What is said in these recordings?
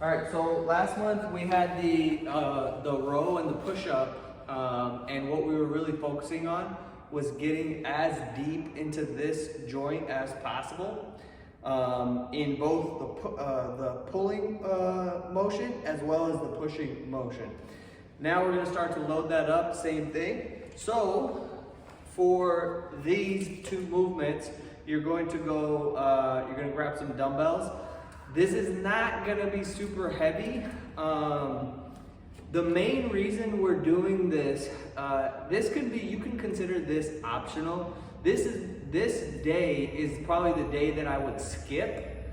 All right, so last month we had the row and the push-up, and what we were really focusing on was getting as deep into this joint as possible in both the pulling motion as well as the pushing motion. Now we're gonna start to load that up, same thing. So for these two movements, you're going to go, you're gonna grab some dumbbells. This is not gonna be super heavy. The main reason we're doing this, you can consider this optional. This day is probably the day that I would skip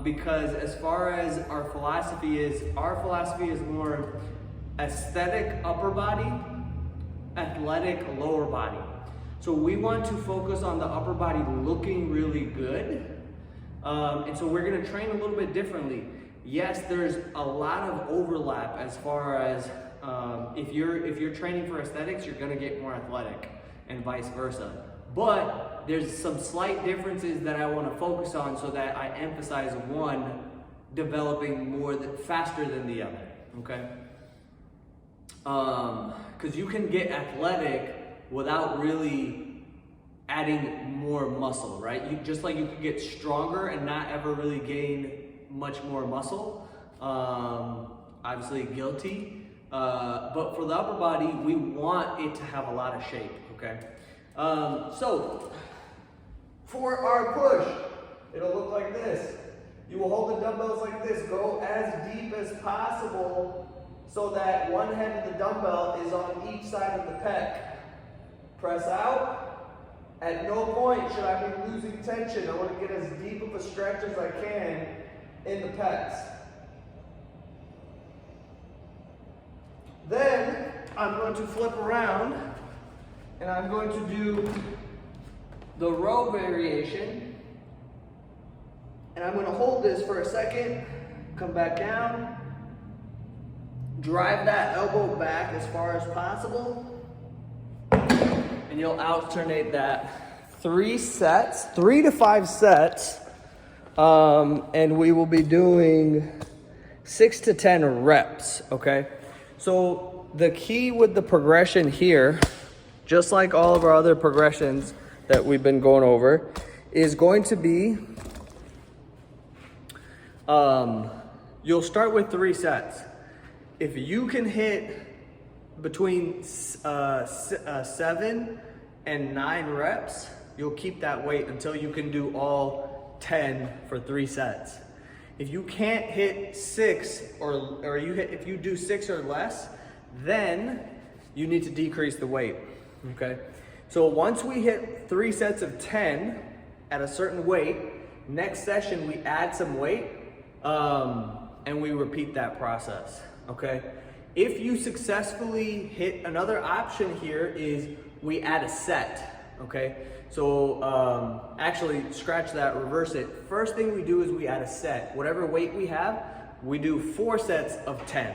because as far as our philosophy is more aesthetic upper body, athletic lower body. So we want to focus on the upper body looking really good. And so we're gonna train a little bit differently. Yes, there's a lot of overlap as far as if you're training for aesthetics, you're gonna get more athletic and vice versa. But there's some slight differences that I wanna focus on so that I emphasize one developing faster than the other, okay? Because you can get athletic without really adding more muscle, right? Just like you can get stronger and not ever really gain much more muscle. Obviously guilty. But for the upper body, we want it to have a lot of shape, okay? So for our push, it'll look like this. You will hold the dumbbells like this, go as deep as possible so that one end of the dumbbell is on each side of the pec. Press out. At no point should I be losing tension. I want to get as deep of a stretch as I can in the pecs. Then I'm going to flip around and I'm going to do the row variation. And I'm going to hold this for a second, come back down, drive that elbow back as far as possible. And you'll alternate that 3 to 5 sets, and we will be doing 6 to 10 reps, okay? So the key with the progression here, just like all of our other progressions that we've been going over, is going to be, you'll start with 3 sets. If you can hit between 7 and 9 reps, you'll keep that weight until you can do all 10 for 3 sets. If you can't hit 6 if you do 6 or less, then you need to decrease the weight, okay? So once we hit 3 sets of 10 at a certain weight, next session we add some weight and we repeat that process, okay? If you successfully hit, another option here is we add a set, okay? So actually scratch that, reverse it. First thing we do is we add a set. Whatever weight we have, we do 4 sets of 10.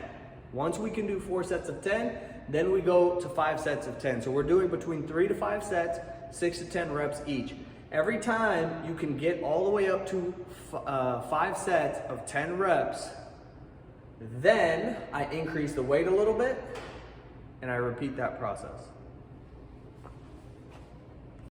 Once we can do 4 sets of 10, then we go to 5 sets of 10. So we're doing between 3 to 5 sets, 6 to 10 reps each. Every time you can get all the way up to 5 sets of 10 reps, then I increase the weight a little bit and I repeat that process.